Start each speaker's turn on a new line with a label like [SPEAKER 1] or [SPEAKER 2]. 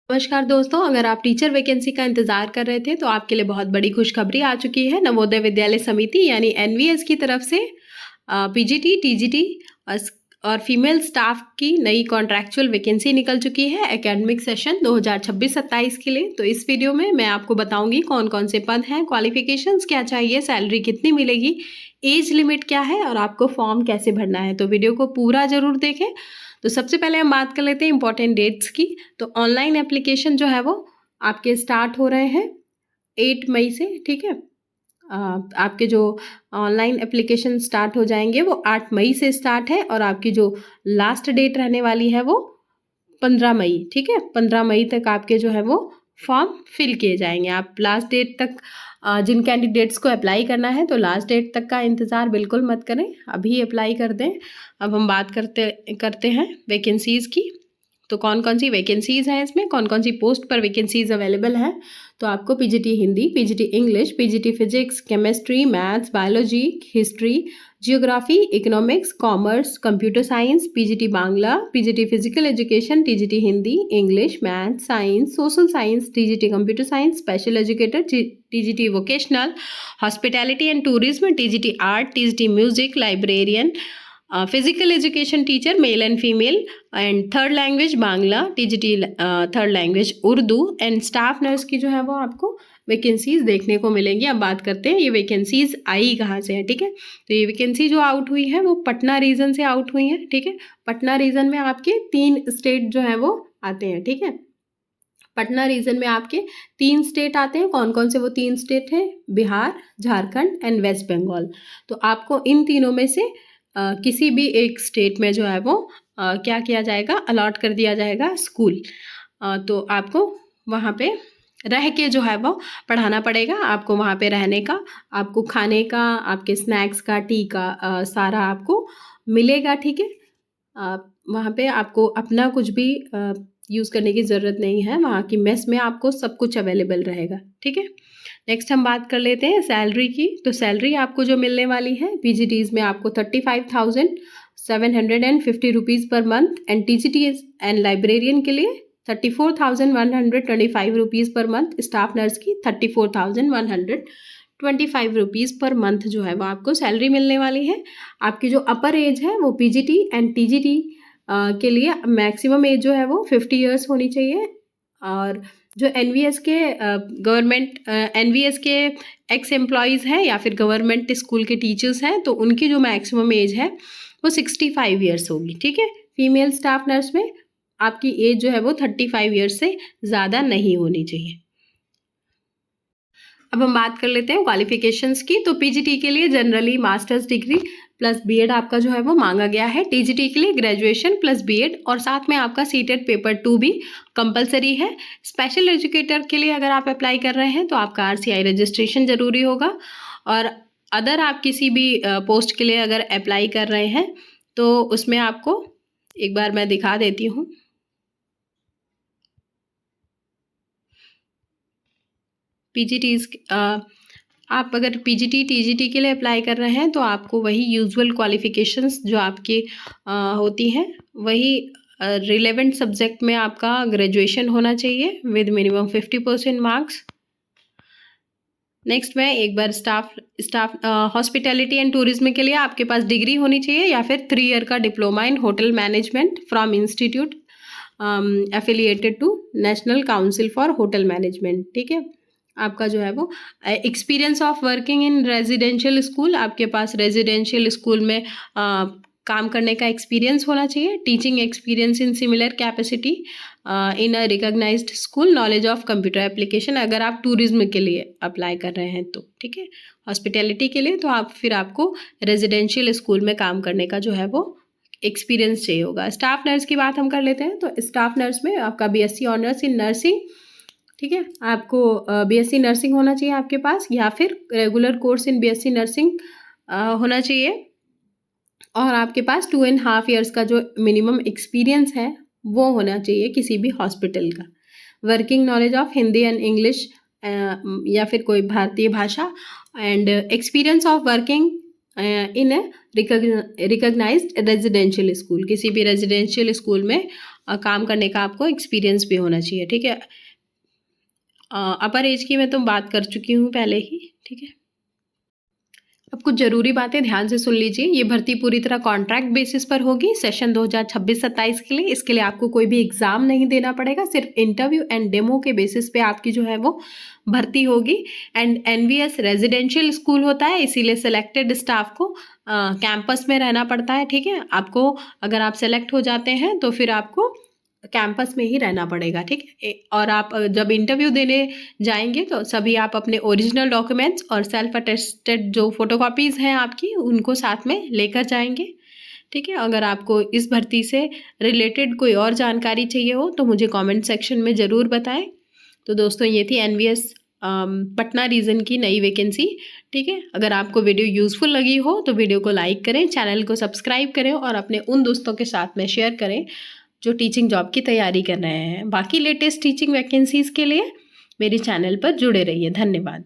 [SPEAKER 1] नमस्कार दोस्तों, अगर आप टीचर वैकेंसी का इंतज़ार कर रहे थे तो आपके लिए बहुत बड़ी खुशखबरी आ चुकी है। नवोदय विद्यालय समिति यानी एनवीएस की तरफ से पीजीटी, टीजीटी और फीमेल स्टाफ की नई कॉन्ट्रैक्चुअल वैकेंसी निकल चुकी है एकेडमिक सेशन 2026-27 के लिए। तो इस वीडियो में मैं आपको बताऊंगी कौन कौन से पद हैं, क्वालिफिकेशंस क्या चाहिए, सैलरी कितनी मिलेगी, एज लिमिट क्या है और आपको फॉर्म कैसे भरना है। तो वीडियो को पूरा ज़रूर देखें। तो सबसे पहले हम बात कर लेते हैं इंपॉर्टेंट डेट्स की। तो ऑनलाइन एप्लीकेशन जो है वो आपके स्टार्ट हो रहे हैं 8 मई से, ठीक है। आपके जो ऑनलाइन एप्लीकेशन स्टार्ट हो जाएंगे वो 8 मई से स्टार्ट है और आपकी जो लास्ट डेट रहने वाली है वो 15 मई, ठीक है। 15 मई तक आपके जो है वो फॉर्म फिल किए जाएंगे। आप लास्ट डेट तक जिन कैंडिडेट्स को अप्लाई करना है तो लास्ट डेट तक का इंतज़ार बिल्कुल मत करें, अभी अप्लाई कर दें। अब हम बात करते हैं वैकेंसीज़ की। तो कौन कौन सी वैकेंसीज़ हैं इसमें, कौन कौन सी पोस्ट पर वैकेंसीज़ अवेलेबल हैं। तो आपको PGT Hindi, PGT English, PGT physics, chemistry, maths, biology, history, geography, economics, commerce, computer science, PGT Bangla, PGT physical education, TGT Hindi, English, maths, science, social science, TGT computer science, special educator, TGT vocational, hospitality and tourism, TGT art, TGT music, librarian, physical education teacher male and female and third language Bangla, TGT third language Urdu and staff nurse की जो है वो आपको vacancies देखने को मिलेंगी। अब बात करते हैं ये वैकेंसीज आई कहाँ से है, ठीक है। तो ये वैकेंसी जो आउट हुई है वो पटना रीजन से आउट हुई है, ठीक है। पटना रीजन में आपके 3 स्टेट जो है वो आते हैं, ठीक है। पटना रीजन में आपके 3 स्टेट आते हैं। कौन कौन से वो 3 स्टेट हैं? Bihar, Jharkhand and west Bengal. तो आपको इन तीनों में से किसी भी एक स्टेट में जो है वो क्या किया जाएगा, अलॉट कर दिया जाएगा स्कूल। तो आपको वहाँ पे रह के जो है वो पढ़ाना पड़ेगा। आपको वहाँ पे रहने का, आपको खाने का, आपके स्नैक्स का, टी का सारा आपको मिलेगा, ठीक है। वहाँ पे आपको अपना कुछ भी यूज़ करने की ज़रूरत नहीं है। वहाँ की मेस में आपको सब कुछ अवेलेबल रहेगा, ठीक है। नेक्स्ट हम बात कर लेते हैं सैलरी की। तो सैलरी आपको जो मिलने वाली है पीजीटीज़ में आपको 35,750 rupees per month and TGTs and librarian के लिए 34,125 rupees per month, staff nurse की 34,125 रुपीज़ पर मंथ जो है वो आपको सैलरी मिलने वाली है। आपकी जो अपर एज है वो पीजीटी एंड टीजीटी के लिए मैक्सिमम एज जो है वो 50 ईयर्स होनी चाहिए। और जो एनवीएस के एनवीएस के एक्स एम्प्लॉयज़ हैं या फिर गवर्नमेंट स्कूल के टीचर्स हैं तो उनकी जो मैक्सिमम एज है वो 65 ईयर्स होगी, ठीक है। फीमेल स्टाफ नर्स में आपकी एज जो है वो 35 ईयर्स से ज़्यादा नहीं होनी चाहिए। अब हम बात कर लेते हैं क्वालिफिकेशंस की। तो पीजीटी के लिए generally masters degree plus BEd आपका जो है वो मांगा गया है। टीजीटी के लिए ग्रेजुएशन प्लस बीएड और साथ में आपका सीटेट पेपर 2 भी कंपलसरी है। स्पेशल एजुकेटर के लिए अगर आप अप्लाई कर रहे हैं तो आपका आरसीआई रजिस्ट्रेशन ज़रूरी होगा। और अदर आप किसी भी पोस्ट के लिए अगर अप्लाई कर रहे हैं तो उसमें आपको एक बार मैं दिखा देती हूँ। पीजीटीज़ आप अगर पीजीटी टीजीटी के लिए अप्लाई कर रहे हैं तो आपको वही यूजुअल क्वालिफिकेशंस जो आपकी होती हैं वही रिलेवेंट सब्जेक्ट में आपका ग्रेजुएशन होना चाहिए विद मिनिमम 50% मार्क्स। नेक्स्ट में एक बार स्टाफ हॉस्पिटैलिटी एंड टूरिज्म के लिए आपके पास डिग्री होनी चाहिए या फिर 3 ईयर का diploma in hotel management from institute affiliated to national council for hotel management, ठीक है। आपका जो है वो experience of working in residential school, आपके पास रेजिडेंशियल स्कूल में काम करने का एक्सपीरियंस होना चाहिए। Teaching experience in similar capacity in a recognised school, knowledge of computer application अगर आप टूरिज्म के लिए अप्लाई कर रहे हैं तो, ठीक है। हॉस्पिटैलिटी के लिए तो आपको रेजिडेंशियल स्कूल में काम करने का जो है वो एक्सपीरियंस चाहिए होगा। स्टाफ नर्स की बात हम कर लेते हैं। तो स्टाफ नर्स में आपका बीएससी ऑनर्स इन नर्सिंग, ठीक है। आपको बीएससी नर्सिंग होना चाहिए आपके पास या फिर regular course in BSc nursing होना चाहिए। और आपके पास 2.5 ईयर्स का जो मिनिमम एक्सपीरियंस है वो होना चाहिए किसी भी हॉस्पिटल का। Working knowledge of Hindi and English या फिर कोई भारतीय भाषा and experience of working in a recognised residential school, किसी भी रेजिडेंशियल स्कूल में काम करने का आपको एक्सपीरियंस भी होना चाहिए, ठीक है। अपर एज की मैं तो बात कर चुकी हूँ पहले ही, ठीक है। अब कुछ ज़रूरी बातें ध्यान से सुन लीजिए। ये भर्ती पूरी तरह कॉन्ट्रैक्ट बेसिस पर होगी सेशन 2026-27 के लिए। इसके लिए आपको कोई भी एग्ज़ाम नहीं देना पड़ेगा, सिर्फ इंटरव्यू एंड डेमो के बेसिस पे आपकी जो है वो भर्ती होगी। एंड एनवीएस रेजिडेंशियल स्कूल होता है, इसीलिए सिलेक्टेड स्टाफ को कैंपस में रहना पड़ता है, ठीक है। आपको अगर आप सेलेक्ट हो जाते हैं तो फिर आपको कैंपस में ही रहना पड़ेगा, ठीक है। और आप जब इंटरव्यू देने जाएंगे तो सभी आप अपने ओरिजिनल डॉक्यूमेंट्स और सेल्फ अटेस्टेड जो फोटोकॉपीज़ हैं आपकी उनको साथ में लेकर जाएंगे, ठीक है। अगर आपको इस भर्ती से रिलेटेड कोई और जानकारी चाहिए हो तो मुझे कमेंट सेक्शन में ज़रूर बताएं। तो दोस्तों ये थी एनवीएस पटना रीजन की नई वैकेंसी, ठीक है। अगर आपको वीडियो यूज़फुल लगी हो तो वीडियो को लाइक करें, चैनल को सब्सक्राइब करें और अपने उन दोस्तों के साथ में शेयर करें जो टीचिंग जॉब की तैयारी कर रहे हैं। बाकी लेटेस्ट टीचिंग वैकेंसीज़ के लिए मेरे चैनल पर जुड़े रहिए। धन्यवाद।